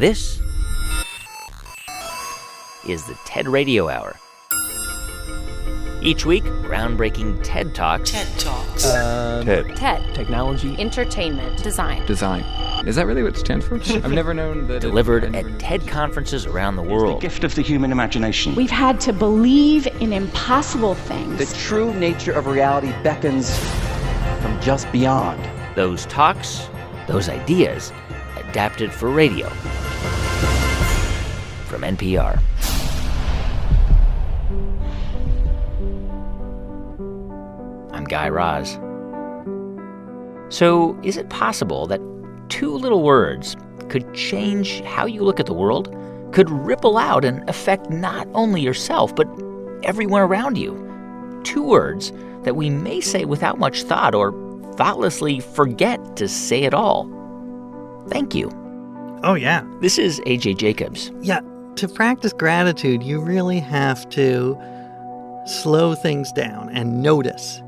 This is the TED Radio Hour. Each week, groundbreaking TED Talks. TED Talks. TED. Technology. Entertainment. Design. Is that really what it stands for? I've never known that. Delivered at TED conferences around the world. The gift of the human imagination. We've had to believe in impossible things. The true nature of reality beckons from just beyond. Those talks, those ideas, adapted for radio. From NPR. I'm Guy Raz. So, is it possible that two little words could change how you look at the world, could ripple out and affect not only yourself, but everyone around you? Two words that we may say without much thought or thoughtlessly forget to say at all. Thank you. Oh, yeah. This is A.J. Jacobs. Yeah, to practice gratitude, you really have to slow things down and notice.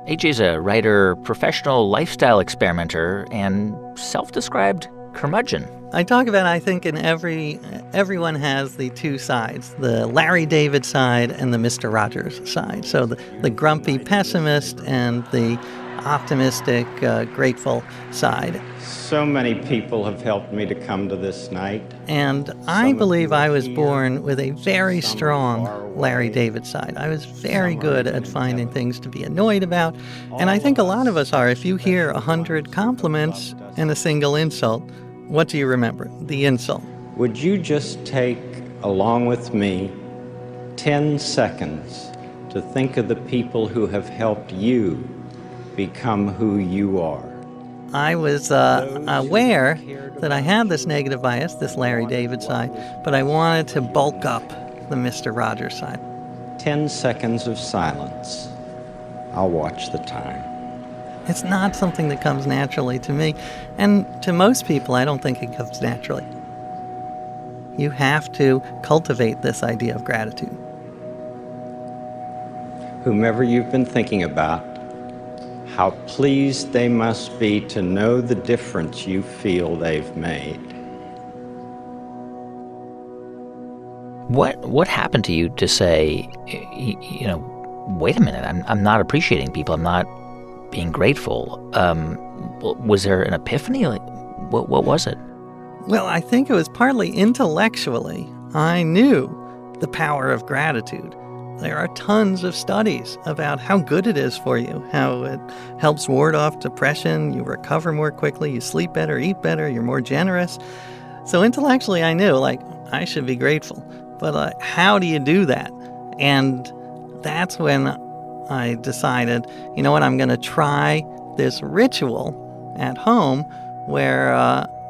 A.J.'s a writer, professional lifestyle experimenter, and self-described curmudgeon. I talk about, I think, everyone has the two sides, the Larry David side and the Mr. Rogers side. So the grumpy pessimist and the optimistic, grateful side. So many people have helped me to come to this night. And I believe I was born with a very strong Larry David side. I was very good at finding things to be annoyed about. And I think a lot of us are. If you hear 100 compliments and a single insult, what do you remember? The insult. Would you just take, along with me, 10 seconds to think of the people who have helped you become who you are? I was aware that I had this negative bias, this Larry David side, but I wanted to bulk up the Mr. Rogers side. 10 seconds of silence. I'll watch the time. It's not something that comes naturally to me, and to most people, I don't think it comes naturally. You have to cultivate this idea of gratitude. Whomever you've been thinking about, how pleased they must be to know the difference you feel they've made. What happened to you to say, wait a minute, I'm not appreciating people, I'm not being grateful? Was there an epiphany? What was it? Well, I think it was partly intellectually. I knew the power of gratitude. There are tons of studies about how good it is for you, how it helps ward off depression, you recover more quickly, you sleep better, eat better, you're more generous. So intellectually, I knew, I should be grateful. But how do you do that? And that's when I decided, you know what, I'm going to try this ritual at home where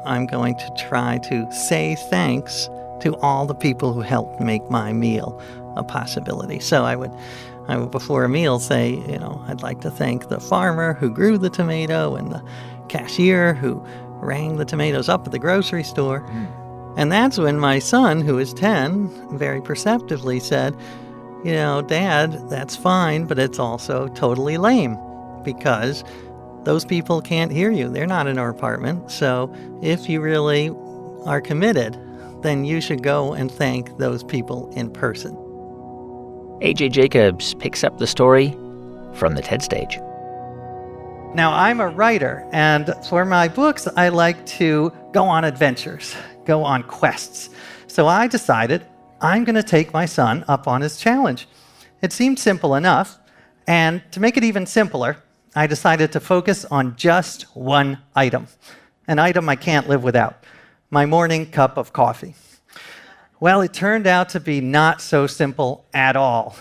I'm going to try to say thanks to all the people who helped make my meal a possibility. So I would before a meal say, I'd like to thank the farmer who grew the tomato and the cashier who rang the tomatoes up at the grocery store. And that's when my son, who is 10, very perceptively said, Dad, that's fine, but it's also totally lame because those people can't hear you. They're not in our apartment. So if you really are committed, then you should go and thank those people in person. A.J. Jacobs picks up the story from the TED stage. Now, I'm a writer, and for my books, I like to go on adventures, go on quests. So I decided I'm going to take my son up on his challenge. It seemed simple enough, and to make it even simpler, I decided to focus on just one item, an item I can't live without, my morning cup of coffee. Well, it turned out to be not so simple at all.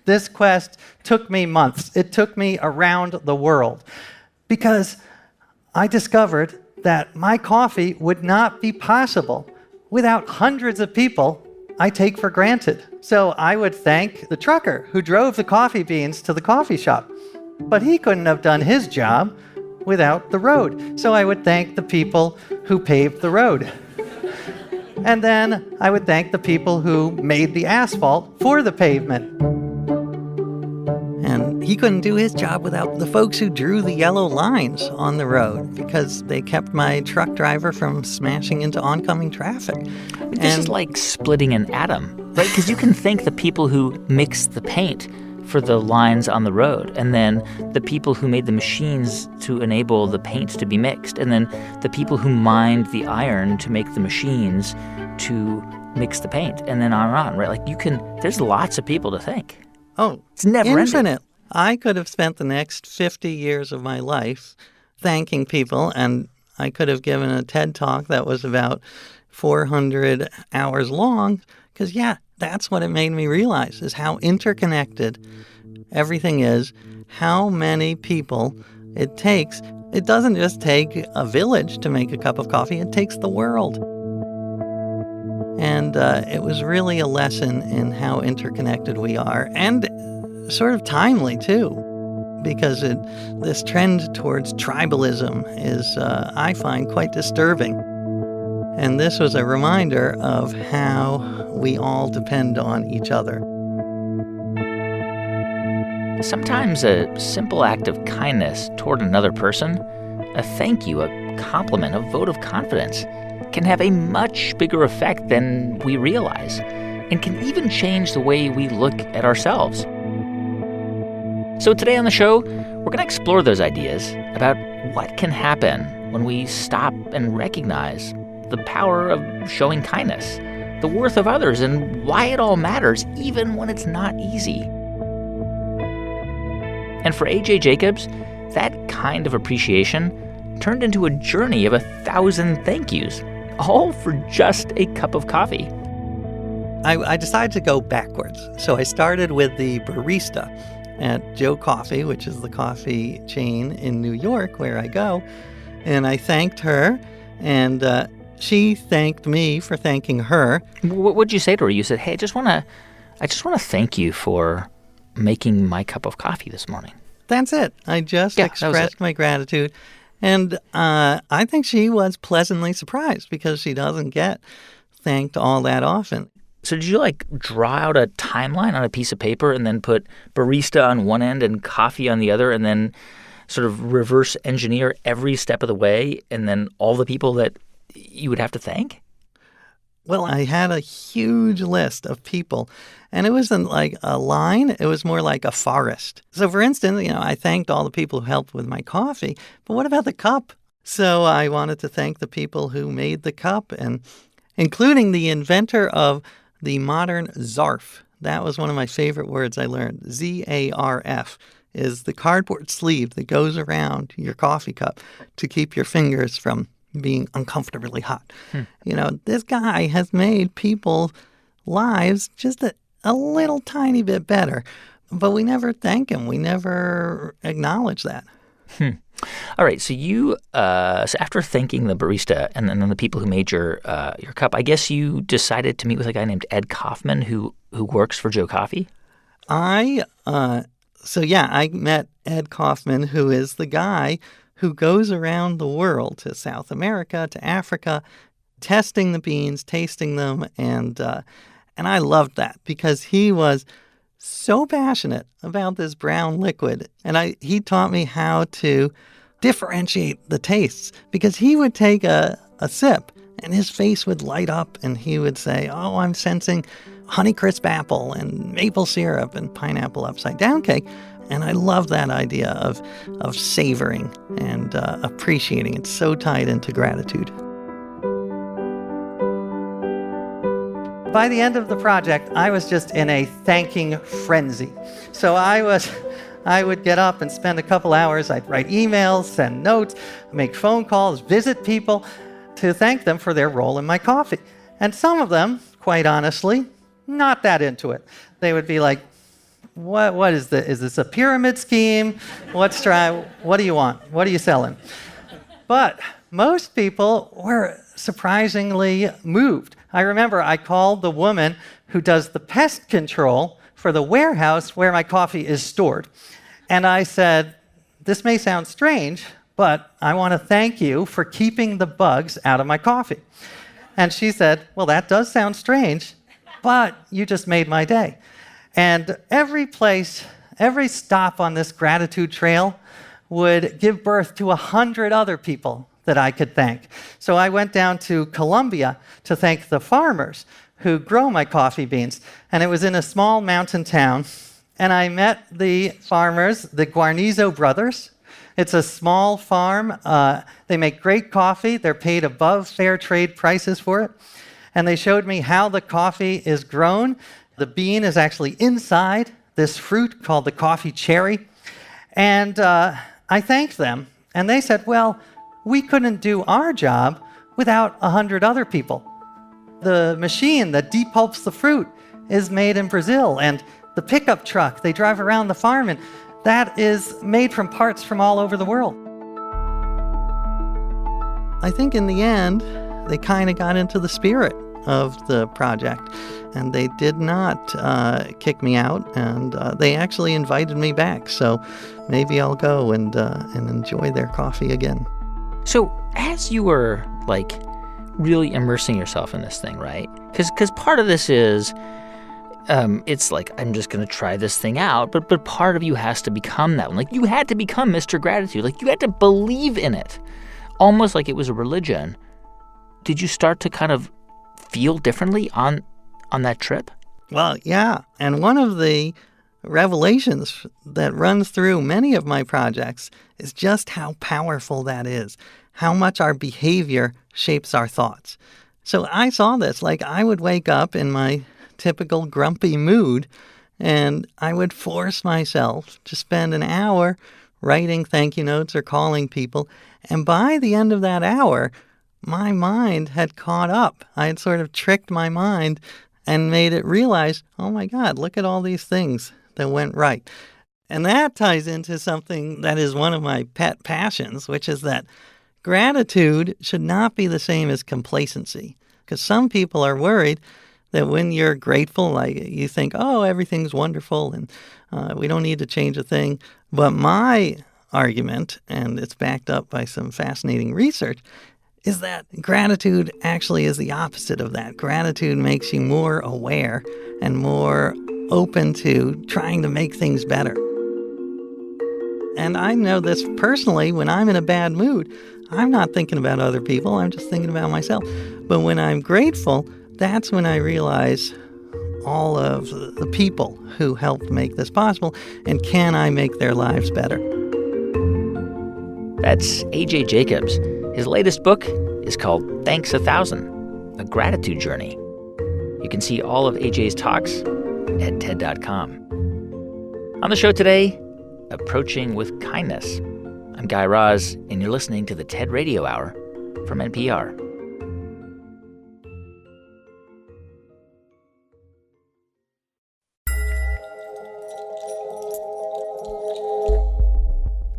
This quest took me months. It took me around the world because I discovered that my coffee would not be possible without hundreds of people I take for granted. So I would thank the trucker who drove the coffee beans to the coffee shop, but he couldn't have done his job without the road. So I would thank the people who paved the road. And then I would thank the people who made the asphalt for the pavement. And he couldn't do his job without the folks who drew the yellow lines on the road because they kept my truck driver from smashing into oncoming traffic. This is like splitting an atom, right? Because you can thank the people who mixed the paint for the lines on the road, and then the people who made the machines to enable the paints to be mixed, and then the people who mined the iron to make the machines to mix the paint, and then on, right? Like there's lots of people to thank. Oh, it's never infinite. ending. I could have spent the next 50 years of my life thanking people, and I could have given a TED Talk that was about 400 hours long, because, that's what it made me realize, is how interconnected everything is, how many people it takes. It doesn't just take a village to make a cup of coffee, it takes the world. And it was really a lesson in how interconnected we are, and sort of timely, too, because this trend towards tribalism is, I find, quite disturbing. And this was a reminder of how we all depend on each other. Sometimes a simple act of kindness toward another person, a thank you, a compliment, a vote of confidence, can have a much bigger effect than we realize, and can even change the way we look at ourselves. So today on the show, we're going to explore those ideas about what can happen when we stop and recognize the power of showing kindness, the worth of others, and why it all matters, even when it's not easy. And for A.J. Jacobs, that kind of appreciation turned into a journey of 1,000 thank yous, all for just a cup of coffee. I decided to go backwards. So I started with the barista at Joe Coffee, which is the coffee chain in New York where I go. And I thanked her, and she thanked me for thanking her. What did you say to her? You said, hey, I just want to thank you for making my cup of coffee this morning. That's it. I just expressed my gratitude. And I think she was pleasantly surprised because she doesn't get thanked all that often. So did you, draw out a timeline on a piece of paper and then put barista on one end and coffee on the other, and then sort of reverse engineer every step of the way, and then all the people that you would have to thank? Well, I had a huge list of people, and it wasn't like a line. It was more like a forest. So, for instance, I thanked all the people who helped with my coffee, but what about the cup? So I wanted to thank the people who made the cup, and including the inventor of the modern zarf. That was one of my favorite words I learned. Z-A-R-F is the cardboard sleeve that goes around your coffee cup to keep your fingers from being uncomfortably hot. This guy has made people's lives just a little tiny bit better, but we never thank him. We never acknowledge that. All right, so you so after thanking the barista and then the people who made your cup, I guess you decided to meet with a guy named Ed Kaufman who works for Joe Coffee? I met Ed Kaufman, who is the guy who goes around the world to South America, to Africa, testing the beans, tasting them, and I loved that because he was so passionate about this brown liquid, and he taught me how to differentiate the tastes, because he would take a sip and his face would light up and he would say, oh, I'm sensing Honeycrisp apple and maple syrup and pineapple upside down cake. And I love that idea of savoring and appreciating. It's so tied into gratitude. By the end of the project, I was just in a thanking frenzy. So I would get up and spend a couple hours. I'd write emails, send notes, make phone calls, visit people to thank them for their role in my coffee. And some of them, quite honestly, not that into it. They would be like, What is this? Is this a pyramid scheme? What do you want? What are you selling? But most people were surprisingly moved. I remember I called the woman who does the pest control for the warehouse where my coffee is stored. And I said, this may sound strange, but I want to thank you for keeping the bugs out of my coffee. And she said, well, that does sound strange, but you just made my day. And every place, every stop on this gratitude trail would give birth to 100 other people that I could thank. So I went down to Colombia to thank the farmers who grow my coffee beans. And it was in a small mountain town. And I met the farmers, the Guarnizo brothers. It's a small farm. They make great coffee. They're paid above fair trade prices for it. And they showed me how the coffee is grown. The bean is actually inside this fruit called the coffee cherry. And I thanked them. And they said, well, we couldn't do our job without 100 other people. The machine that depulps the fruit is made in Brazil, and the pickup truck they drive around the farm in, that is made from parts from all over the world. I think in the end, they kind of got into the spirit of the project, and they did not kick me out, and they actually invited me back. So maybe I'll go and enjoy their coffee again. So as you were, really immersing yourself in this thing, right? Because part of this is, it's like, I'm just going to try this thing out, but part of you has to become that one. Like, you had to become Mr. Gratitude. Like, you had to believe in it, almost like it was a religion. Did you start to kind of feel differently on that trip? Well, yeah. And one of the revelations that runs through many of my projects is just how powerful that is, how much our behavior shapes our thoughts. So I saw this. Like, I would wake up in my typical grumpy mood, and I would force myself to spend an hour writing thank you notes or calling people. And by the end of that hour, my mind had caught up. I had sort of tricked my mind and made it realize, oh my God, look at all these things that went right. And that ties into something that is one of my pet passions, which is that gratitude should not be the same as complacency. Because some people are worried that when you're grateful, like, you think, oh, everything's wonderful and we don't need to change a thing. But my argument, and it's backed up by some fascinating research, is that gratitude actually is the opposite of that. Gratitude makes you more aware and more open to trying to make things better. And I know this personally. When I'm in a bad mood, I'm not thinking about other people. I'm just thinking about myself. But when I'm grateful, that's when I realize all of the people who helped make this possible, and can I make their lives better? That's A.J. Jacobs. His latest book is called Thanks 1,000, A Gratitude Journey. You can see all of AJ's talks at TED.com. On the show today, Approaching with Kindness. I'm Guy Raz, and you're listening to the TED Radio Hour from NPR.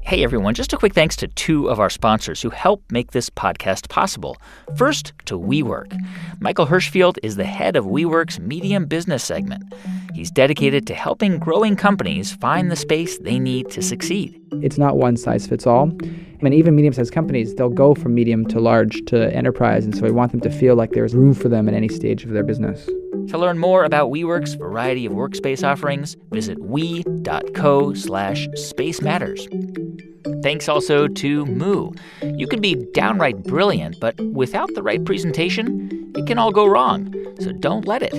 Hey everyone, just a quick thanks to two of our sponsors who help make this podcast possible. First, to WeWork. Michael Hirschfield is the head of WeWork's Medium Business segment. He's dedicated to helping growing companies find the space they need to succeed. It's not one size fits all. I mean, even medium-sized companies, they'll go from medium to large to enterprise, and so we want them to feel like there's room for them in any stage of their business. To learn more about WeWork's variety of workspace offerings, visit we.co/Space Matters. Thanks also to Moo. You can be downright brilliant, but without the right presentation, it can all go wrong. So don't let it.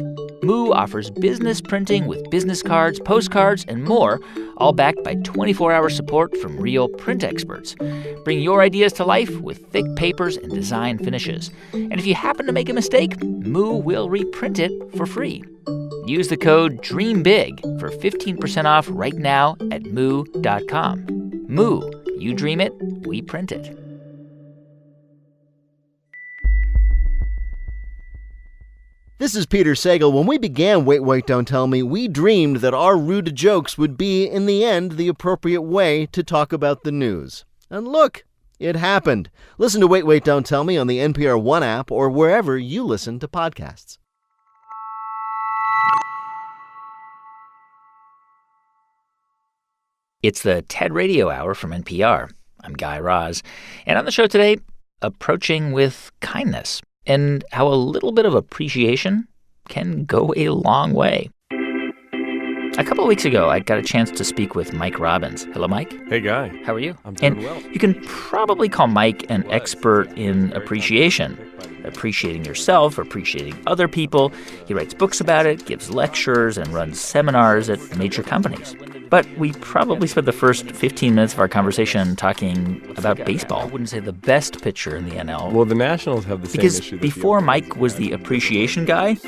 Moo offers business printing with business cards, postcards, and more, all backed by 24-hour support from real print experts. Bring your ideas to life with thick papers and design finishes. And if you happen to make a mistake, Moo will reprint it for free. Use the code DREAMBIG for 15% off right now at moo.com. Moo, you dream it, we print it. This is Peter Sagal. When we began Wait, Wait, Don't Tell Me, we dreamed that our rude jokes would be, in the end, the appropriate way to talk about the news. And look, it happened. Listen to Wait, Wait, Don't Tell Me on the NPR One app or wherever you listen to podcasts. It's the TED Radio Hour from NPR. I'm Guy Raz. And on the show today, Approaching with Kindness, and how a little bit of appreciation can go a long way. A couple of weeks ago, I got a chance to speak with Mike Robbins. Hello, Mike. Hey, Guy. How are you? I'm doing well. You can probably call Mike an expert in appreciation. Appreciating yourself, appreciating other people. He writes books about it, gives lectures, and runs seminars at major companies. But we probably spent the first 15 minutes of our conversation talking about baseball. I wouldn't say the best pitcher in the NL. Well, the Nationals have the same issue. Because before Mike was the appreciation guy,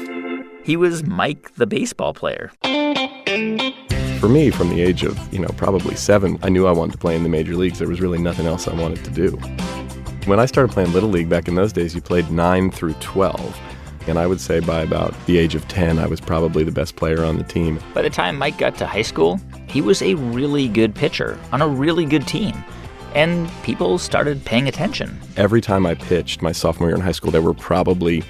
he was Mike the baseball player. For me, from the age of, probably 7, I knew I wanted to play in the major leagues. There was really nothing else I wanted to do. When I started playing Little League back in those days, you played 9 through 12. And I would say by about the age of 10, I was probably the best player on the team. By the time Mike got to high school, he was a really good pitcher on a really good team. And people started paying attention. Every time I pitched my sophomore year in high school, there were probably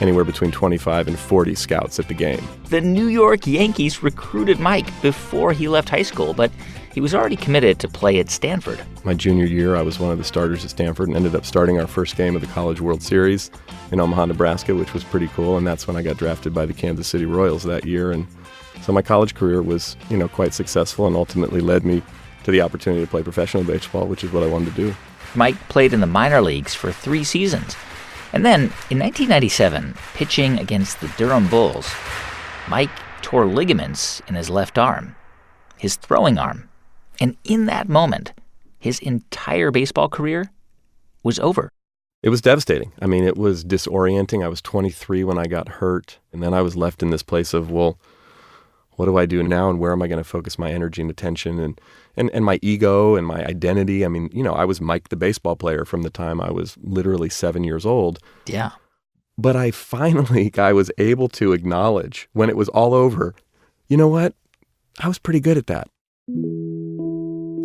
anywhere between 25 and 40 scouts at the game. The New York Yankees recruited Mike before he left high school, but he was already committed to play at Stanford. My junior year, I was one of the starters at Stanford and ended up starting our first game of the College World Series in Omaha, Nebraska, which was pretty cool. And that's when I got drafted by the Kansas City Royals that year. And so my college career was, quite successful and ultimately led me to the opportunity to play professional baseball, which is what I wanted to do. Mike played in the minor leagues for 3 seasons. And then, in 1997, pitching against the Durham Bulls, Mike tore ligaments in his left arm, his throwing arm. And in that moment, his entire baseball career was over. It was devastating. I mean, it was disorienting. I was 23 when I got hurt. And then I was left in this place of, well, what do I do now? And where am I going to focus my energy and attention and my ego and my identity? I mean, I was Mike the baseball player from the time I was literally 7 years old. Yeah. But I was able to acknowledge when it was all over, you know what? I was pretty good at that.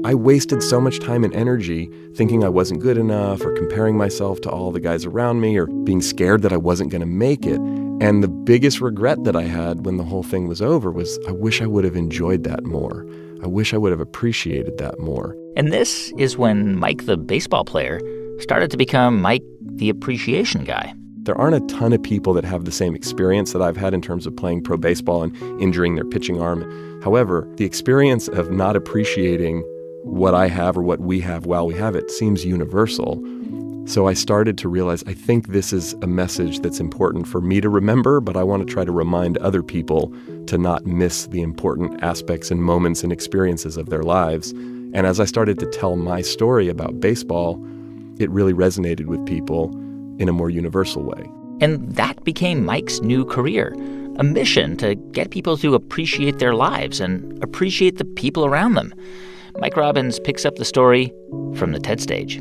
I wasted so much time and energy thinking I wasn't good enough or comparing myself to all the guys around me or being scared that I wasn't going to make it. And the biggest regret that I had when the whole thing was over was I wish I would have enjoyed that more. I wish I would have appreciated that more. And this is when Mike the baseball player started to become Mike the appreciation guy. There aren't a ton of people that have the same experience that I've had in terms of playing pro baseball and injuring their pitching arm. However, the experience of not appreciating what I have or what we have while we have it seems universal. So I started to realize I think this is a message that's important for me to remember, but I want to try to remind other people to not miss the important aspects and moments and experiences of their lives. And as I started to tell my story about baseball, it really resonated with people in a more universal way. And that became Mike's new career, a mission to get people to appreciate their lives and appreciate the people around them. Mike Robbins picks up the story from the TED stage.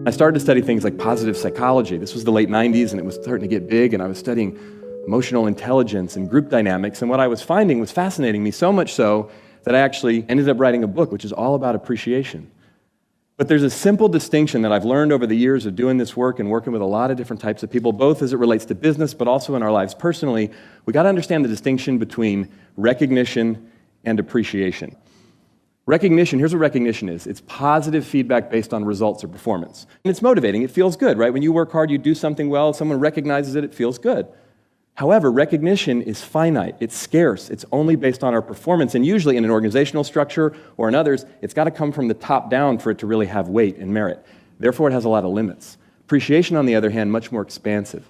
I started to study things like positive psychology. This was the late 90s, and it was starting to get big, and I was studying emotional intelligence and group dynamics, and what I was finding was fascinating me, so much so that I actually ended up writing a book, which is all about appreciation. But there's a simple distinction that I've learned over the years of doing this work and working with a lot of different types of people, both as it relates to business, but also in our lives personally. We got to understand the distinction between recognition and appreciation. Recognition, here's what recognition is. It's positive feedback based on results or performance. And it's motivating. It feels good, right? When you work hard, you do something well, someone recognizes it, it feels good. However, recognition is finite. It's scarce. It's only based on our performance. And usually in an organizational structure or in others, it's got to come from the top down for it to really have weight and merit. Therefore, it has a lot of limits. Appreciation, on the other hand, much more expansive.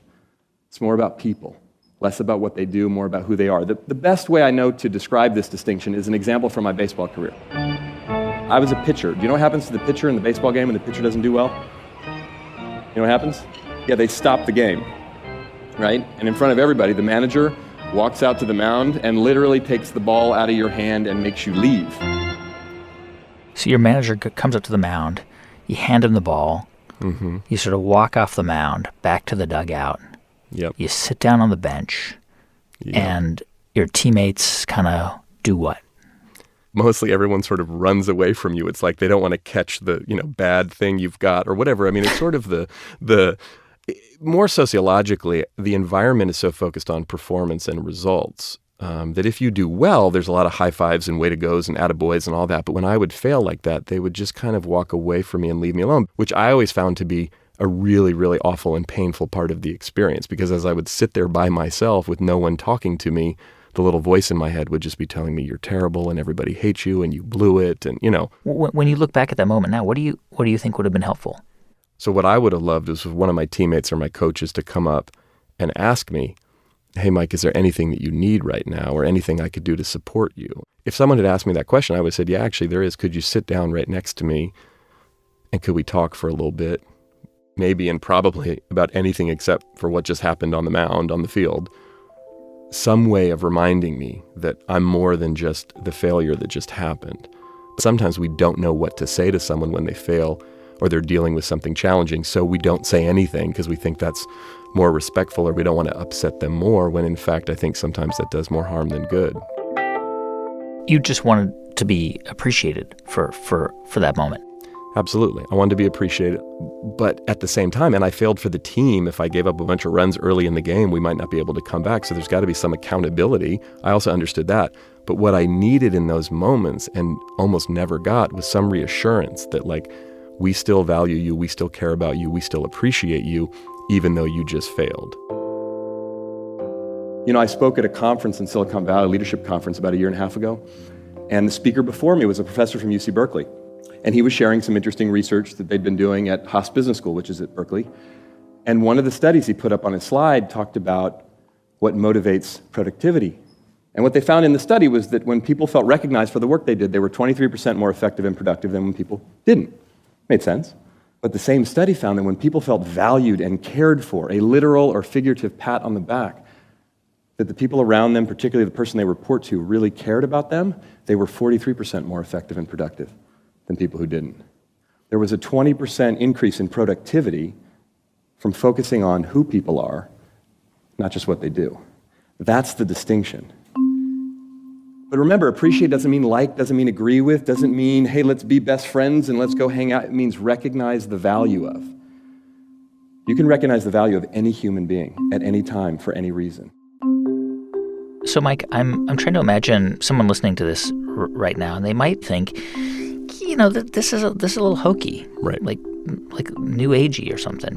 It's more about people. Less about what they do, more about who they are. The best way I know to describe this distinction is an example from my baseball career. I was a pitcher. Do you know what happens to the pitcher in the baseball game when the pitcher doesn't do well? You know what happens? Yeah, they stop the game, right? And in front of everybody, the manager walks out to the mound and literally takes the ball out of your hand and makes you leave. So your manager comes up to the mound, you hand him the ball, you sort of walk off the mound, back to the dugout. Yep. You sit down on the bench, and your teammates kind of do what? Mostly everyone sort of runs away from you. It's like they don't want to catch the, bad thing you've got or whatever. I mean, it's sort of the more sociologically, the environment is so focused on performance and results that if you do well, there's a lot of high fives and way to goes and attaboys and all that. But when I would fail like that, they would just kind of walk away from me and leave me alone, which I always found to be a really, really awful and painful part of the experience, because as I would sit there by myself with no one talking to me, the little voice in my head would just be telling me you're terrible and everybody hates you and you blew it and, When you look back at that moment now, what do you think would have been helpful? So what I would have loved was for one of my teammates or my coaches to come up and ask me, hey, Mike, is there anything that you need right now or anything I could do to support you? If someone had asked me that question, I would have said, yeah, actually there is. Could you sit down right next to me and could we talk for a little bit? Maybe and probably about anything except for what just happened on the mound, on the field. Some way of reminding me that I'm more than just the failure that just happened. Sometimes we don't know what to say to someone when they fail or they're dealing with something challenging, so we don't say anything because we think that's more respectful or we don't want to upset them more, when in fact I think sometimes that does more harm than good. You just wanted to be appreciated for that moment. Absolutely. I wanted to be appreciated. But at the same time, and I failed for the team, if I gave up a bunch of runs early in the game, we might not be able to come back. So there's got to be some accountability. I also understood that. But what I needed in those moments and almost never got was some reassurance that, like, we still value you, we still care about you, we still appreciate you, even though you just failed. I spoke at a conference in Silicon Valley, a leadership conference, about a year and a half ago. And the speaker before me was a professor from UC Berkeley. And he was sharing some interesting research that they'd been doing at Haas Business School, which is at Berkeley. And one of the studies he put up on his slide talked about what motivates productivity. And what they found in the study was that when people felt recognized for the work they did, they were 23% more effective and productive than when people didn't. Made sense. But the same study found that when people felt valued and cared for, a literal or figurative pat on the back, that the people around them, particularly the person they report to, really cared about them, they were 43% more effective and productive than people who didn't. There was a 20% increase in productivity from focusing on who people are, not just what they do. That's the distinction. But remember, appreciate doesn't mean like, doesn't mean agree with, doesn't mean, hey, let's be best friends and let's go hang out. It means recognize the value of. You can recognize the value of any human being at any time for any reason. So, Mike, I'm trying to imagine someone listening to this right now, and they might think, that this is a little hokey, right? Like new agey or something,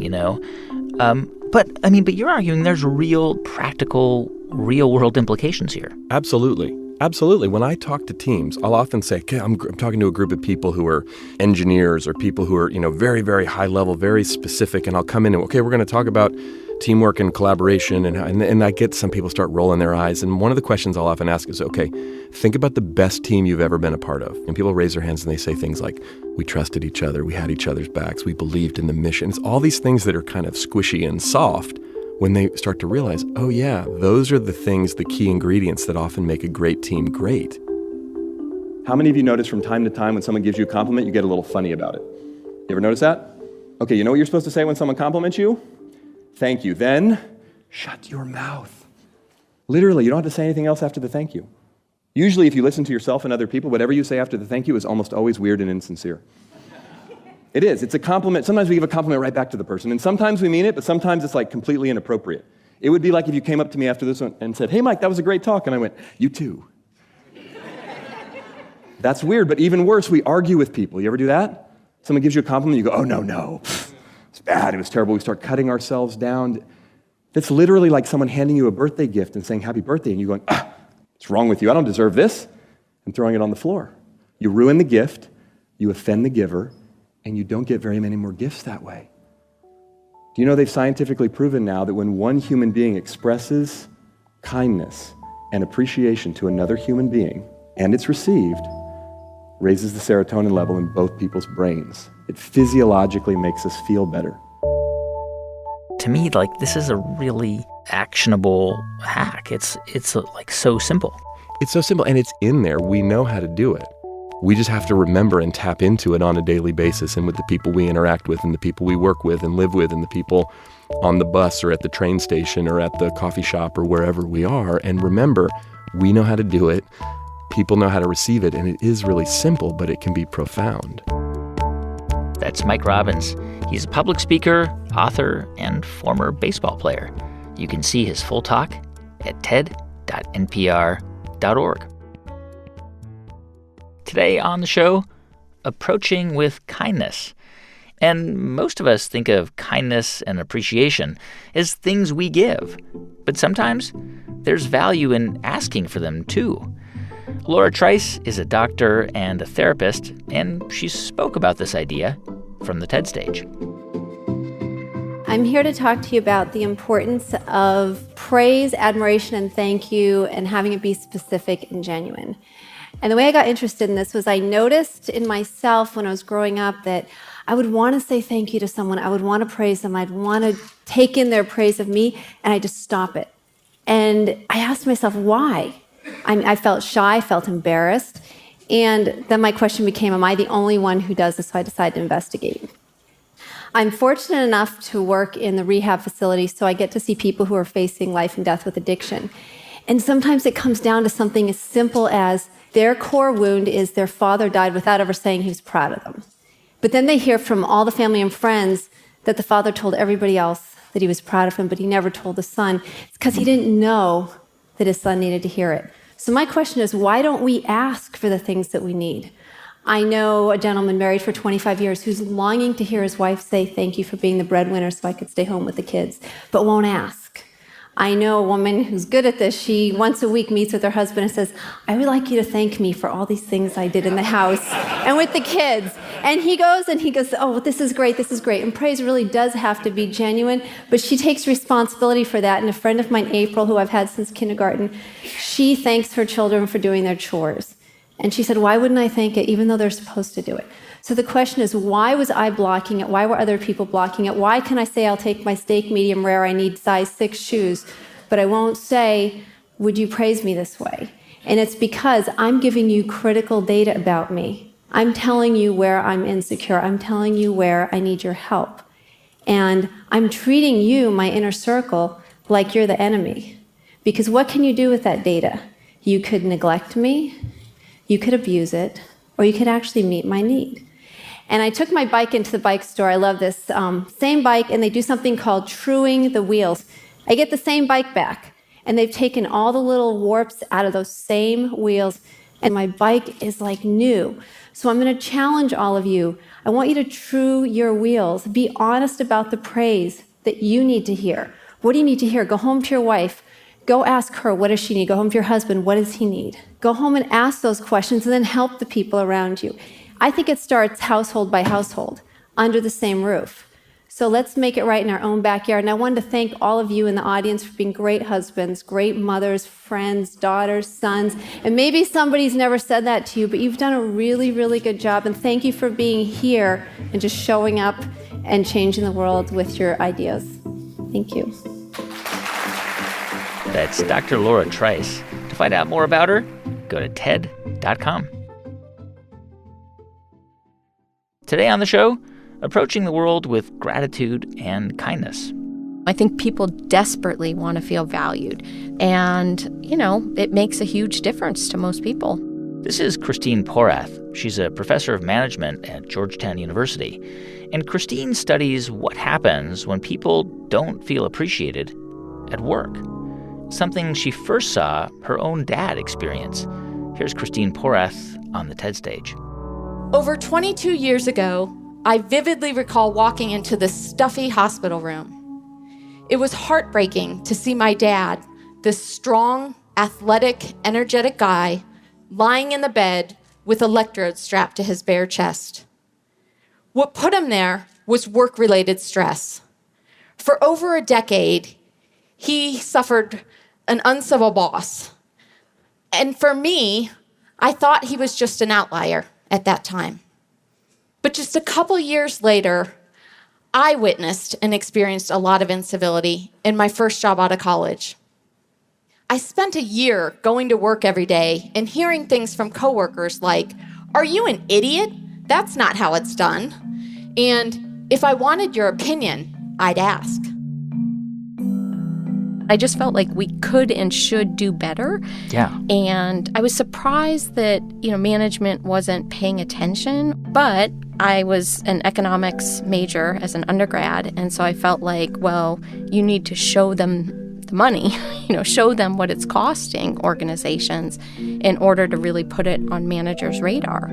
But you're arguing there's real, practical, real world implications here. Absolutely. Absolutely. When I talk to teams, I'll often say, okay, I'm talking to a group of people who are engineers or people who are, very, very high level, very specific, and I'll come in and, okay, we're going to talk about teamwork and collaboration, and I get some people start rolling their eyes, and one of the questions I'll often ask is, okay, think about the best team you've ever been a part of. And people raise their hands and they say things like, we trusted each other, we had each other's backs, we believed in the mission. It's all these things that are kind of squishy and soft when they start to realize, oh yeah, those are the things, the key ingredients that often make a great team great. How many of you notice from time to time when someone gives you a compliment, you get a little funny about it? You ever notice that? Okay, you know what you're supposed to say when someone compliments you? Thank you. Then, shut your mouth. Literally, you don't have to say anything else after the thank you. Usually, if you listen to yourself and other people, whatever you say after the thank you is almost always weird and insincere. It is. It's a compliment. Sometimes we give a compliment right back to the person, and sometimes we mean it, but sometimes it's like completely inappropriate. It would be like if you came up to me after this one and said, hey, Mike, that was a great talk, and I went, you too. That's weird, but even worse, we argue with people. You ever do that? Someone gives you a compliment, you go, oh, no. It's bad, it was terrible. We start cutting ourselves down. That's literally like someone handing you a birthday gift and saying happy birthday, and you going, what's wrong with you? I don't deserve this, and throwing it on the floor. You ruin the gift, you offend the giver, and you don't get very many more gifts that way. Do you know they've scientifically proven now that when one human being expresses kindness and appreciation to another human being, and it's received, raises the serotonin level in both people's brains. It physiologically makes us feel better. To me, this is a really actionable hack. It's so simple. It's so simple, and it's in there. We know how to do it. We just have to remember and tap into it on a daily basis, and with the people we interact with and the people we work with and live with and the people on the bus or at the train station or at the coffee shop or wherever we are. And remember, we know how to do it. People know how to receive it, and it is really simple, but it can be profound. That's Mike Robbins. He's a public speaker, author, and former baseball player. You can see his full talk at ted.npr.org. Today on the show, approaching with kindness. And most of us think of kindness and appreciation as things we give. But sometimes there's value in asking for them, too. Laura Trice is a doctor and a therapist, and she spoke about this idea from the TED stage. I'm here to talk to you about the importance of praise, admiration, and thank you, and having it be specific and genuine. And the way I got interested in this was I noticed in myself when I was growing up that I would want to say thank you to someone. I would want to praise them. I'd want to take in their praise of me, and I just stop it. And I asked myself, why? I felt shy, felt embarrassed. And then my question became, am I the only one who does this? So I decided to investigate. I'm fortunate enough to work in the rehab facility, so I get to see people who are facing life and death with addiction. And sometimes it comes down to something as simple as their core wound is their father died without ever saying he was proud of them. But then they hear from all the family and friends that the father told everybody else that he was proud of him, but he never told the son. It's because he didn't know that his son needed to hear it. So my question is, why don't we ask for the things that we need? I know a gentleman married for 25 years who's longing to hear his wife say, thank you for being the breadwinner so I could stay home with the kids, but won't ask. I know a woman who's good at this. She once a week meets with her husband and says, I would like you to thank me for all these things I did in the house and with the kids. And he goes, oh, this is great, this is great. And praise really does have to be genuine, but she takes responsibility for that. And a friend of mine, April, who I've had since kindergarten, she thanks her children for doing their chores. And she said, why wouldn't I thank it, even though they're supposed to do it? So the question is, why was I blocking it? Why were other people blocking it? Why can I say I'll take my steak medium rare, I need size 6 shoes, but I won't say, would you praise me this way? And it's because I'm giving you critical data about me. I'm telling you where I'm insecure. I'm telling you where I need your help. And I'm treating you, my inner circle, like you're the enemy. Because what can you do with that data? You could neglect me, you could abuse it, or you could actually meet my need. And I took my bike into the bike store. I love this. Same bike, and they do something called truing the wheels. I get the same bike back, and they've taken all the little warps out of those same wheels, and my bike is like new. So I'm going to challenge all of you. I want you to true your wheels. Be honest about the praise that you need to hear. What do you need to hear? Go home to your wife. Go ask her, what does she need? Go home to your husband, what does he need? Go home and ask those questions and then help the people around you. I think it starts household by household, under the same roof. So let's make it right in our own backyard. And I wanted to thank all of you in the audience for being great husbands, great mothers, friends, daughters, sons. And maybe somebody's never said that to you, but you've done a really, really good job. And thank you for being here and just showing up and changing the world with your ideas. Thank you. That's Dr. Laura Trice. To find out more about her, go to TED.com. Today on the show, approaching the world with gratitude and kindness. I think people desperately want to feel valued. And, it makes a huge difference to most people. This is Christine Porath. She's a professor of management at Georgetown University. And Christine studies what happens when people don't feel appreciated at work. Something she first saw her own dad experience. Here's Christine Porath on the TED stage. Over 22 years ago, I vividly recall walking into this stuffy hospital room. It was heartbreaking to see my dad, this strong, athletic, energetic guy, lying in the bed with electrodes strapped to his bare chest. What put him there was work-related stress. For over a decade, he suffered an uncivil boss. And for me, I thought he was just an outlier at that time. But just a couple years later, I witnessed and experienced a lot of incivility in my first job out of college. I spent a year going to work every day and hearing things from coworkers like, "Are you an idiot? That's not how it's done." And if I wanted your opinion, I'd ask. I just felt like we could and should do better. Yeah. And I was surprised that, management wasn't paying attention. But I was an economics major as an undergrad. And so I felt like, well, you need to show them the money, show them what it's costing organizations in order to really put it on managers' radar.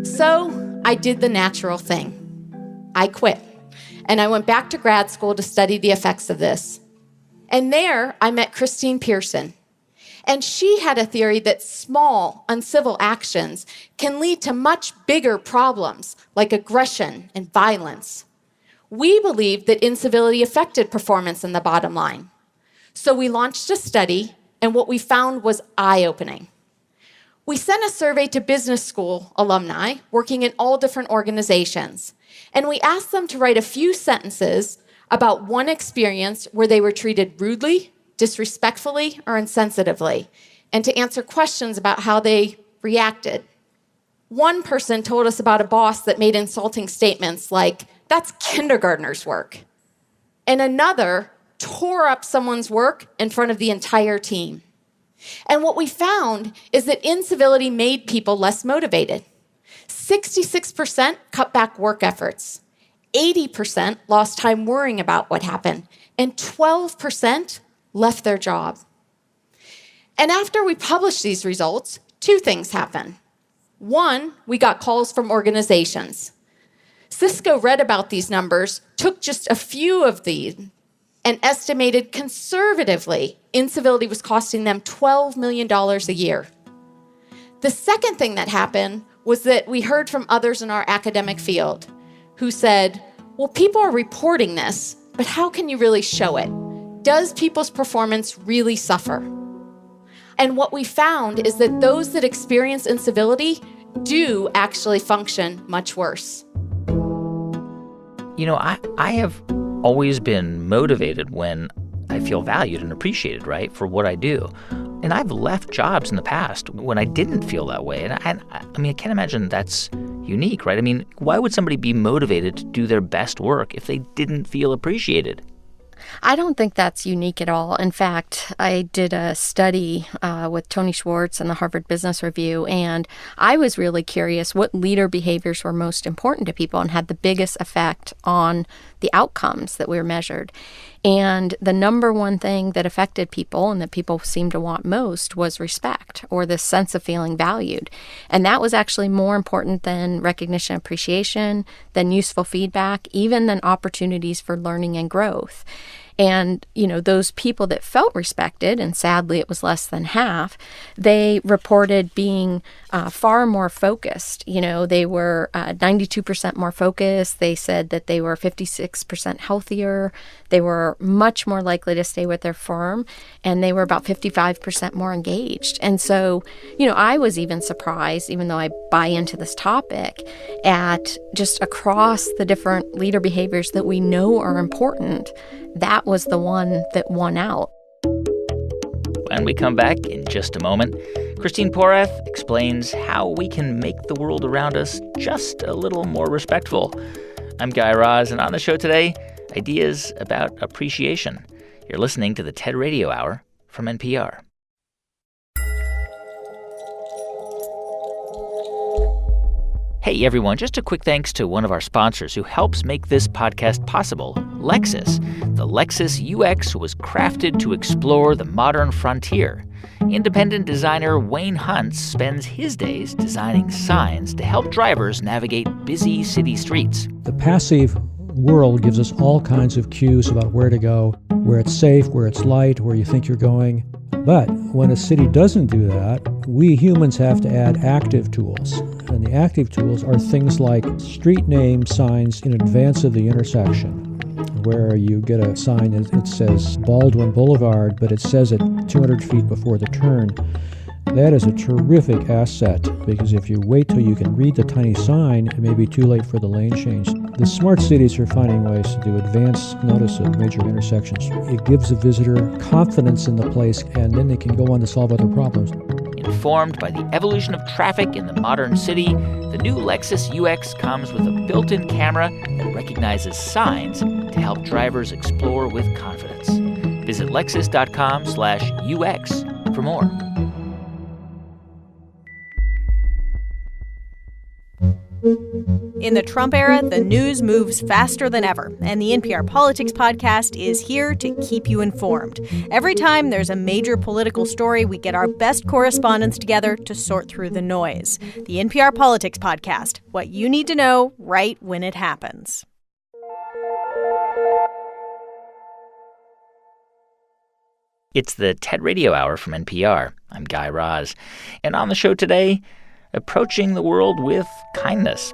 So I did the natural thing. I quit. And I went back to grad school to study the effects of this. And there I met Christine Pearson. And she had a theory that small, uncivil actions can lead to much bigger problems like aggression and violence. We believed that incivility affected performance in the bottom line. So we launched a study, and what we found was eye-opening. We sent a survey to business school alumni working in all different organizations, and we asked them to write a few sentences about one experience where they were treated rudely, disrespectfully, or insensitively, and to answer questions about how they reacted. One person told us about a boss that made insulting statements like, "That's kindergartner's work." And another tore up someone's work in front of the entire team. And what we found is that incivility made people less motivated. 66% cut back work efforts. 80% lost time worrying about what happened. And 12% left their job. And after we published these results, two things happened. One, we got calls from organizations. Cisco read about these numbers, took just a few of these, and estimated conservatively incivility was costing them $12 million a year. The second thing that happened was that we heard from others in our academic field who said, well, people are reporting this, but how can you really show it? Does people's performance really suffer? And what we found is that those that experience incivility do actually function much worse. You know, I have always been motivated when I feel valued and appreciated, right, for what I do. And I've left jobs in the past when I didn't feel that way. And I mean, I can't imagine that's unique, right? I mean, why would somebody be motivated to do their best work if they didn't feel appreciated? I don't think that's unique at all. In fact, I did a study with Tony Schwartz and the Harvard Business Review, and I was really curious what leader behaviors were most important to people and had the biggest effect on the outcomes that we were measured. And the number one thing that affected people and that people seemed to want most was respect, or this sense of feeling valued. And that was actually more important than recognition, appreciation, than useful feedback, even than opportunities for learning and growth. And, you know, those people that felt respected, and sadly it was less than half, they reported being far more focused. You know, they were 92% more focused. They said that they were 56% healthier. They were much more likely to stay with their firm, and they were about 55% more engaged. And so, you know, I was even surprised, even though I buy into this topic, at just across the different leader behaviors that we know are important, that was the one that won out. When we come back in just a moment, Christine Porath explains how we can make the world around us just a little more respectful. I'm Guy Raz, and on the show today, ideas about appreciation. You're listening to the TED Radio Hour from NPR. Hey, everyone, just a quick thanks to one of our sponsors who helps make this podcast possible, Lexus. The Lexus UX was crafted to explore the modern frontier. Independent designer Wayne Hunt spends his days designing signs to help drivers navigate busy city streets. The passive world gives us all kinds of cues about where to go, where it's safe, where it's light, where you think you're going. But when a city doesn't do that, we humans have to add active tools. And the active tools are things like street name signs in advance of the intersection, where you get a sign that it says Baldwin Boulevard, but it says it 200 feet before the turn. That is a terrific asset, because if you wait till you can read the tiny sign, it may be too late for the lane change. The smart cities are finding ways to do advanced notice of major intersections. It gives a visitor confidence in the place, and then they can go on to solve other problems. Informed by the evolution of traffic in the modern city, the new Lexus UX comes with a built-in camera that recognizes signs to help drivers explore with confidence. Visit lexus.com/UX for more. In the Trump era, the news moves faster than ever, and the NPR Politics Podcast is here to keep you informed. Every time there's a major political story, we get our best correspondents together to sort through the noise. The NPR Politics Podcast, what you need to know right when it happens. It's the TED Radio Hour from NPR. I'm Guy Raz. And on the show today, approaching the world with kindness.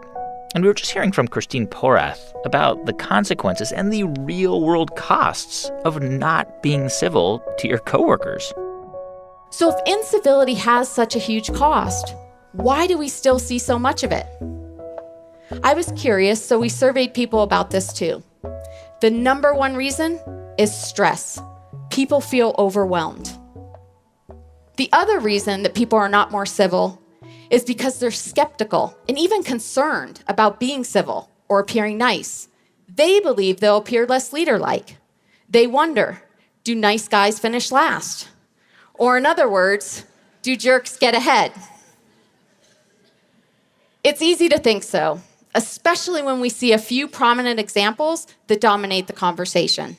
And we were just hearing from Christine Porath about the consequences and the real-world costs of not being civil to your coworkers. So if incivility has such a huge cost, why do we still see so much of it? I was curious, so we surveyed people about this too. The number one reason is stress. People feel overwhelmed. The other reason that people are not more civil is because they're skeptical and even concerned about being civil or appearing nice. They believe they'll appear less leader-like. They wonder, do nice guys finish last? Or in other words, do jerks get ahead? It's easy to think so, especially when we see a few prominent examples that dominate the conversation.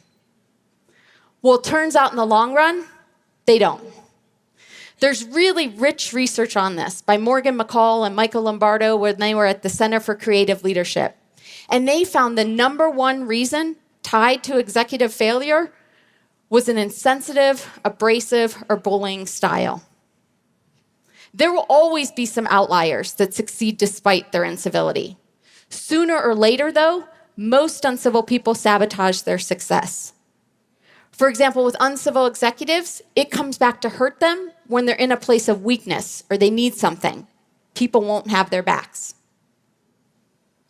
Well, it turns out in the long run, they don't. There's really rich research on this by Morgan McCall and Michael Lombardo when they were at the Center for Creative Leadership. And they found the number one reason tied to executive failure was an insensitive, abrasive, or bullying style. There will always be some outliers that succeed despite their incivility. Sooner or later, though, most uncivil people sabotage their success. For example, with uncivil executives, it comes back to hurt them when they're in a place of weakness or they need something. People won't have their backs.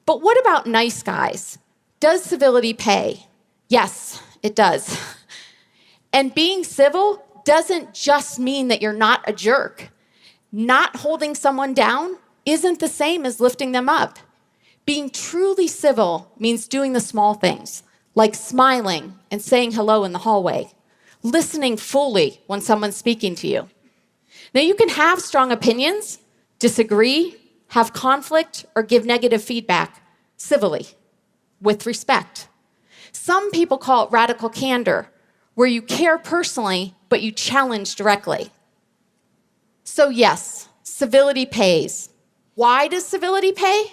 But what about nice guys? Does civility pay? Yes, it does. And being civil doesn't just mean that you're not a jerk. Not holding someone down isn't the same as lifting them up. Being truly civil means doing the small things, like smiling and saying hello in the hallway, listening fully when someone's speaking to you. Now, you can have strong opinions, disagree, have conflict, or give negative feedback civilly, with respect. Some people call it radical candor, where you care personally, but you challenge directly. So yes, civility pays. Why does civility pay?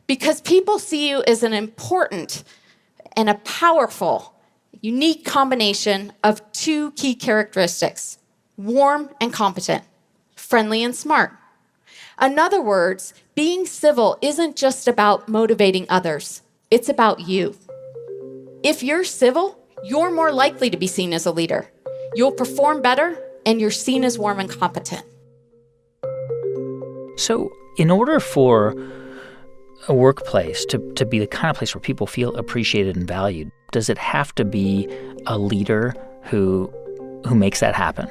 Because people see you as an important and a powerful, unique combination of two key characteristics: warm and competent, friendly and smart. In other words, being civil isn't just about motivating others. It's about you. If you're civil, you're more likely to be seen as a leader. You'll perform better, and you're seen as warm and competent. So in order for a workplace to be the kind of place where people feel appreciated and valued, does it have to be a leader who makes that happen?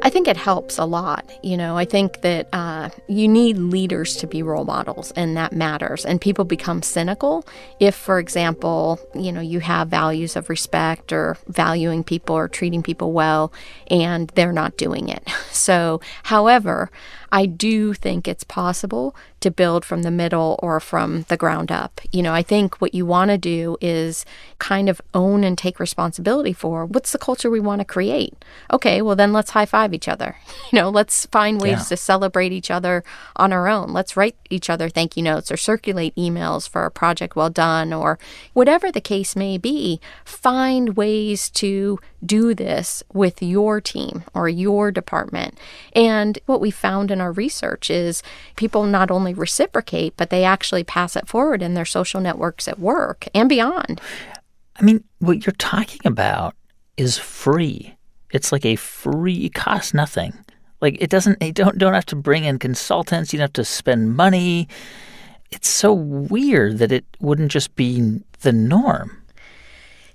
I think it helps a lot. I think that you need leaders to be role models, and that matters. And people become cynical if, for example, you have values of respect or valuing people or treating people well, and they're not doing it. So, however, I do think it's possible to build from the middle or from the ground up. I think what you want to do is kind of own and take responsibility for what's the culture we want to create. Okay, well then let's high five each other. Let's find ways to celebrate each other on our own. Let's write each other thank you notes or circulate emails for a project well done, or whatever the case may be. Find ways to do this with your team or your department. And what we found in our research is people not only reciprocate, but they actually pass it forward in their social networks at work and beyond. I mean, what you're talking about is free. It's like a free, it costs nothing. Like you don't have to bring in consultants. You don't have to spend money. It's so weird that it wouldn't just be the norm.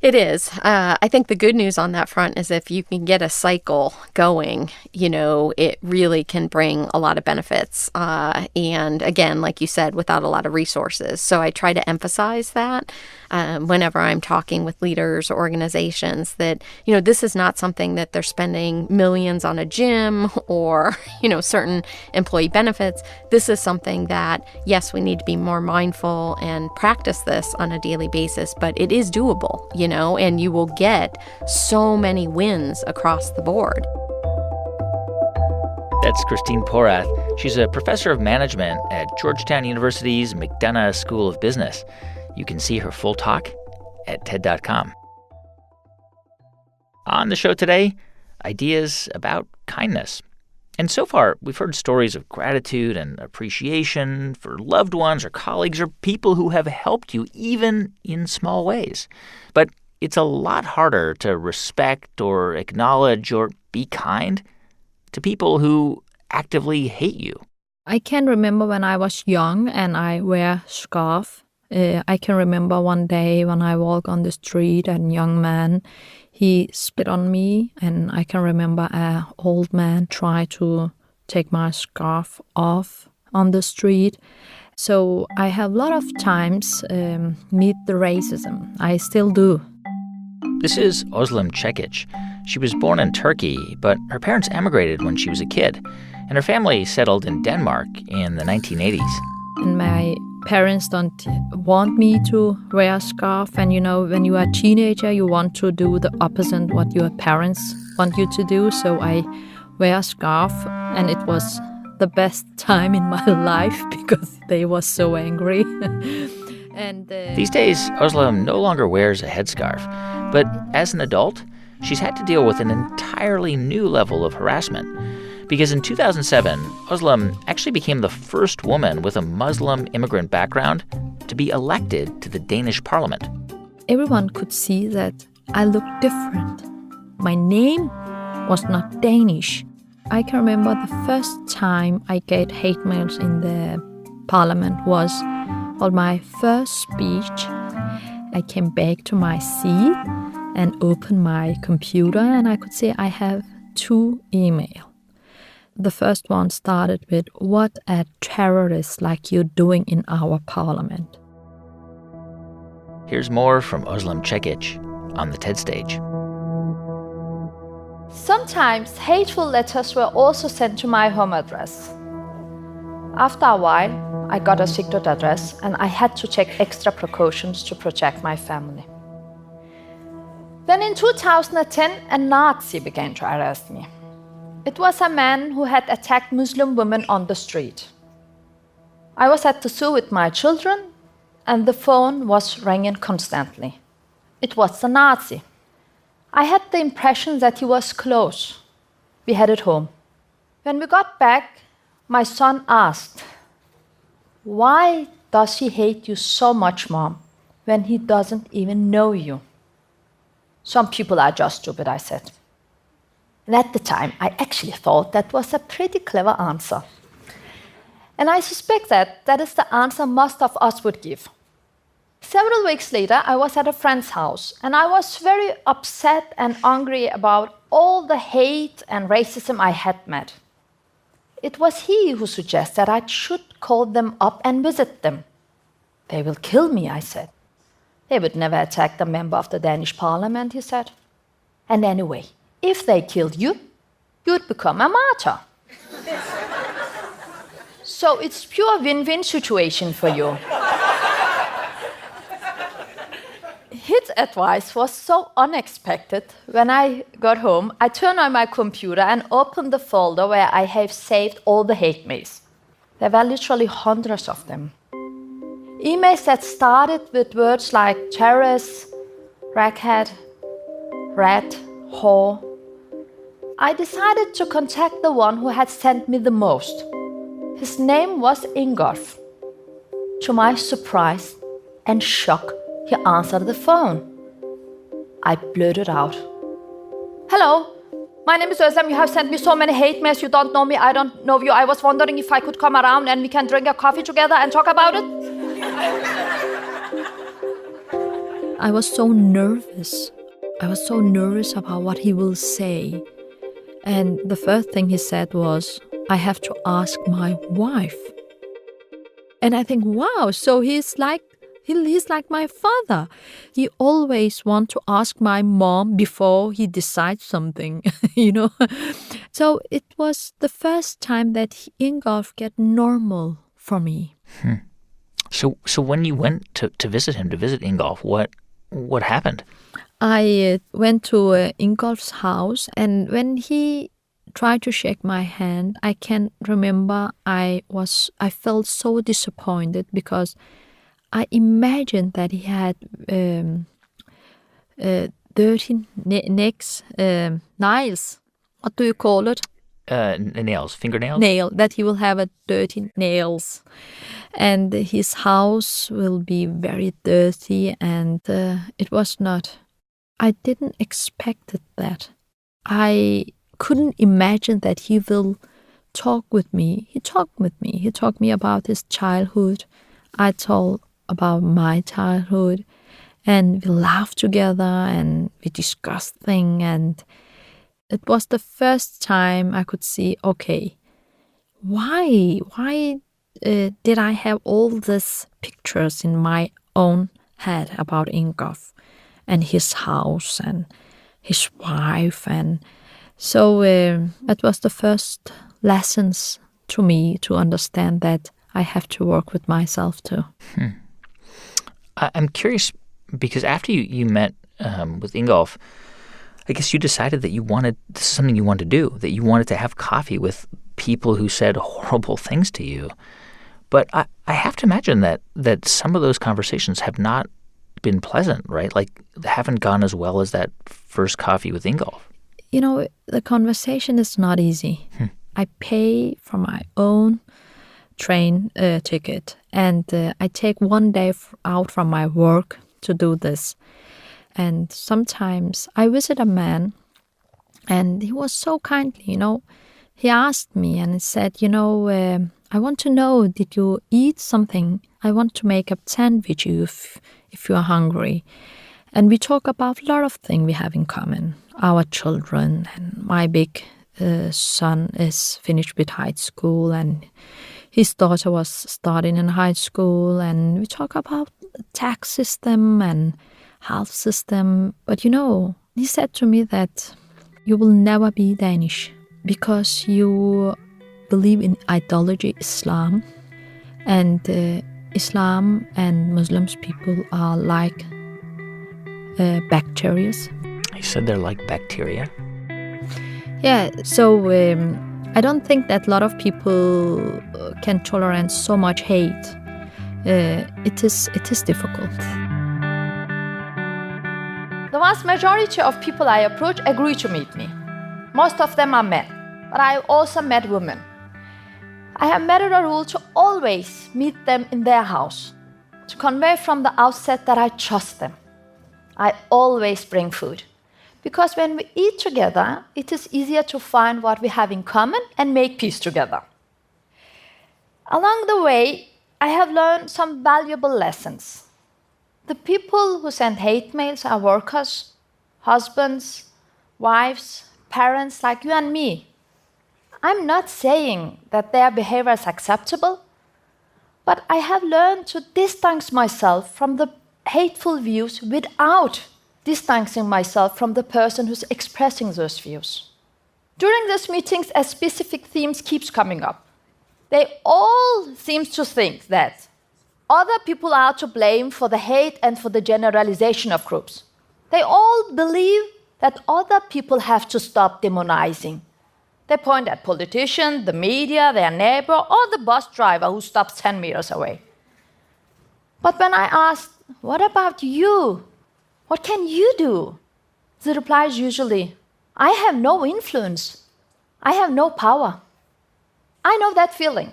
It is. I think the good news on that front is if you can get a cycle going, it really can bring a lot of benefits. And again, like you said, without a lot of resources. So I try to emphasize that whenever I'm talking with leaders or organizations that, this is not something that they're spending millions on a gym or, certain employee benefits. This is something that, yes, we need to be more mindful and practice this on a daily basis, but it is doable, and you will get so many wins across the board. That's Christine Porath. She's a professor of management at Georgetown University's McDonough School of Business. You can see her full talk at TED.com. On the show today, ideas about kindness. And so far, we've heard stories of gratitude and appreciation for loved ones or colleagues or people who have helped you, even in small ways. But it's a lot harder to respect or acknowledge or be kind to people who actively hate you. I can remember when I was young and I wear scarf. I can remember one day when I walk on the street and a young man, he spit on me, and I can remember an old man try to take my scarf off on the street. So I have a lot of times meet the racism. I still do. This is Özlem Çekiç. She was born in Turkey, but her parents emigrated when she was a kid, and her family settled in Denmark in the 1980s. And my parents don't want me to wear a scarf. And, when you are a teenager, you want to do the opposite what your parents want you to do. So I wear a scarf, and it was the best time in my life because they were so angry. These days, Özlem no longer wears a headscarf. But as an adult, she's had to deal with an entirely new level of harassment. Because in 2007, Özlem actually became the first woman with a Muslim immigrant background to be elected to the Danish parliament. Everyone could see that I looked different. My name was not Danish. I can remember the first time I get hate mails in the parliament was on my first speech. I came back to my seat and opened my computer, and I could see I have 2 emails. The first one started with, "What a terrorist like you doing in our parliament?" Here's more from Özlem Çekiç on the TED stage. Sometimes hateful letters were also sent to my home address. After a while, I got a secret address and I had to take extra precautions to protect my family. Then in 2010, a Nazi began to harass me. It was a man who had attacked Muslim women on the street. I was at the zoo with my children, and the phone was ringing constantly. It was the Nazi. I had the impression that he was close. We headed home. When we got back, my son asked, "Why does he hate you so much, Mom, when he doesn't even know you?" "Some people are just stupid," I said. And at the time, I actually thought that was a pretty clever answer. And I suspect that is the answer most of us would give. Several weeks later, I was at a friend's house, and I was very upset and angry about all the hate and racism I had met. It was he who suggested that I should call them up and visit them. "They will kill me," I said. "They would never attack the member of the Danish parliament," he said. "And anyway, if they killed you, you'd become a martyr. So it's pure win-win situation for you." His advice was so unexpected. When I got home, I turned on my computer and opened the folder where I have saved all the hate mails. There were literally hundreds of them. Emails that started with words like terrorist, crackhead, rat, whore. I decided to contact the one who had sent me the most. His name was Ingolf. To my surprise and shock, he answered the phone. I blurted out, "Hello, my name is Özlem. You have sent me so many hate mails. You don't know me. I don't know you. I was wondering if I could come around and we can drink a coffee together and talk about it." I was so nervous. I was so nervous about what he will say. And the first thing he said was, "I have to ask my wife." And I think, wow, so he's like my father. He always wants to ask my mom before he decides something, So it was the first time that Ingolf get normal for me. So when you went to visit him, to visit Ingolf, what happened? I went to Ingolf's house, and when he tried to shake my hand, I can remember I felt so disappointed because I imagined that he had 13 nails what do you call it? Nails, fingernails? Nail, that he will have a dirty nails. And his house will be very dirty, and it was not. I didn't expect that. I couldn't imagine that he will talk with me. He talked with me. He talked me about his childhood. I told about my childhood, and we laughed together and we discussed things. And it was the first time I could see, okay, why did I have all these pictures in my own head about Ingolf and his house and his wife? And so it was the first lessons to me to understand that I have to work with myself too. I'm curious, because after you met with Ingolf, I guess you decided that this is something you wanted to do, that you wanted to have coffee with people who said horrible things to you. But I have to imagine that some of those conversations have not been pleasant, right? Like, haven't gone as well as that first coffee with Ingolf. You know, the conversation is not easy. I pay for my own train ticket, and I take one day out from my work to do this. And sometimes I visit a man, and he was so kindly, He asked me and he said, I want to know, did you eat something? I want to make a tent with you if you are hungry. And we talk about a lot of things we have in common. Our children, and my big son is finished with high school, and his daughter was starting in high school. And we talk about the tax system and health system. But he said to me that you will never be Danish because you believe in ideology Islam, and Islam and Muslims people are like bacteria. He said they're like bacteria? Yeah, so I don't think that a lot of people can tolerate so much hate. It is difficult. The vast majority of people I approach agree to meet me. Most of them are men, but I also met women. I have made it a rule to always meet them in their house, to convey from the outset that I trust them. I always bring food, because when we eat together, it is easier to find what we have in common and make peace together. Along the way, I have learned some valuable lessons. The people who send hate mails are workers, husbands, wives, parents like you and me. I'm not saying that their behavior is acceptable, but I have learned to distance myself from the hateful views without distancing myself from the person who's expressing those views. During these meetings, a specific theme keeps coming up. They all seem to think that other people are to blame for the hate and for the generalization of groups. They all believe that other people have to stop demonizing. They point at politicians, the media, their neighbor, or the bus driver who stops 10 meters away. But when I ask, what about you? What can you do? The reply is usually, I have no influence. I have no power. I know that feeling.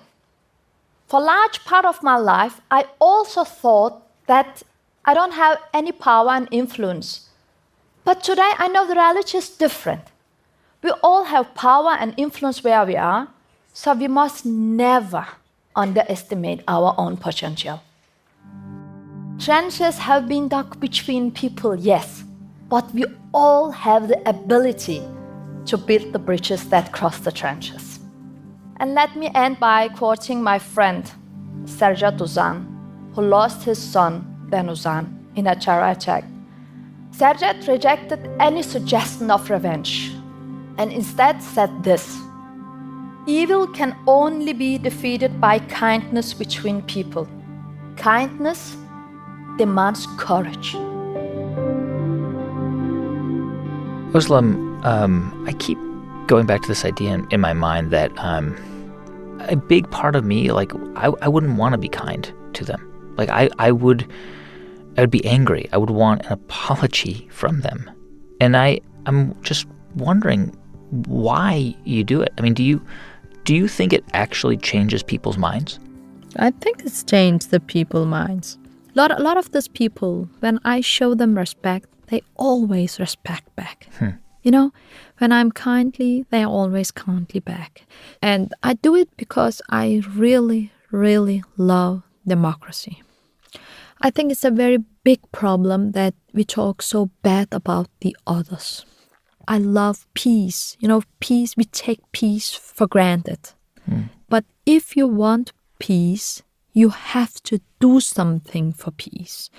For a large part of my life, I also thought that I don't have any power and influence. But today I know the reality is different. We all have power and influence where we are, so we must never underestimate our own potential. Trenches have been dug between people, yes, but we all have the ability to build the bridges that cross the trenches. And let me end by quoting my friend, Serge Duzan, who lost his son, Denuzan, in a terror attack. Serge rejected any suggestion of revenge and instead said this: evil can only be defeated by kindness between people. Kindness demands courage. Özlem, I keep going back to this idea in my mind that a big part of me, like, I wouldn't want to be kind to them. Like, I would be angry. I would want an apology from them. And I'm just wondering, why you do it. I mean, do you think it actually changes people's minds? I think it's changed the people's minds. A lot of these people, when I show them respect, they always respect back. You know, when I'm kindly, they are always kindly back. And I do it because I really, really love democracy. I think it's a very big problem that we talk so bad about the others. I love peace. You know, peace, we take peace for granted. But if you want peace, you have to do something for peace.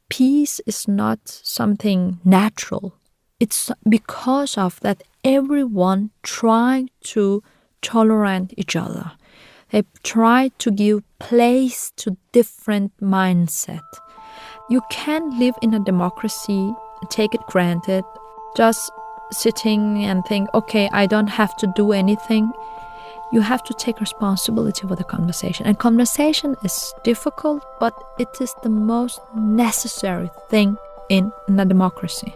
Peace is not something natural. It's because of that everyone try to tolerate each other. They try to give place to different mindset. You can't live in a democracy and take it granted, just sitting and think, okay, I don't have to do anything. You have to take responsibility for the conversation. And conversation is difficult, but it is the most necessary thing in a democracy.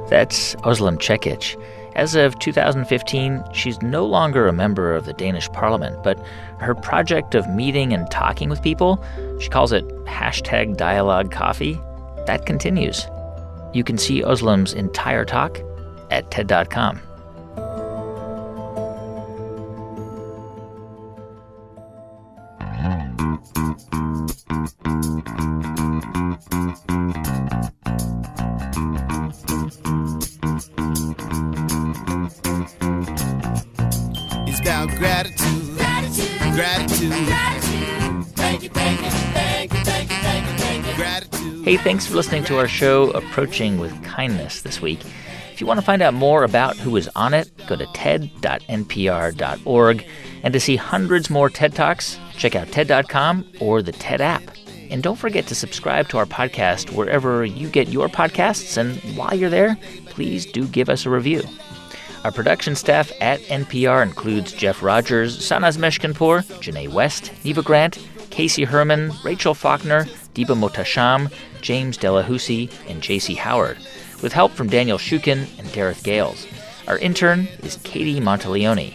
That's Özlem Cekic. As of 2015, she's no longer a member of the Danish parliament, but her project of meeting and talking with people, she calls it #DialogueCoffee, that continues. You can see Özlem's entire talk at TED.com. It's about gratitude. Gratitude. Thank you, thank you, thank you, thank you, thank you, thank you. Gratitude. Hey, thanks for listening to our show, Approaching with Kindness, this week. If you want to find out more about who is on it, go to ted.npr.org. And to see hundreds more TED Talks, check out TED.com or the TED app. And don't forget to subscribe to our podcast wherever you get your podcasts. And while you're there, please do give us a review. Our production staff at NPR includes Jeff Rogers, Sanaz Meshkinpour, Janae West, Neva Grant, Casey Herman, Rachel Faulkner, Deepa Motasham, James Delahousie, and J.C. Howard, with help from Daniel Shukin and Dareth Gales. Our intern is Katie Monteleone.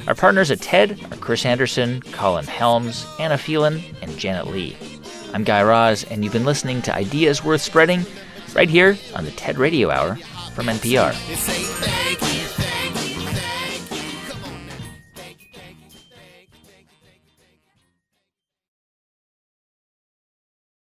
Our partners at TED are Chris Anderson, Colin Helms, Anna Phelan, and Janet Lee. I'm Guy Raz, and you've been listening to Ideas Worth Spreading right here on the TED Radio Hour from NPR. Thank you.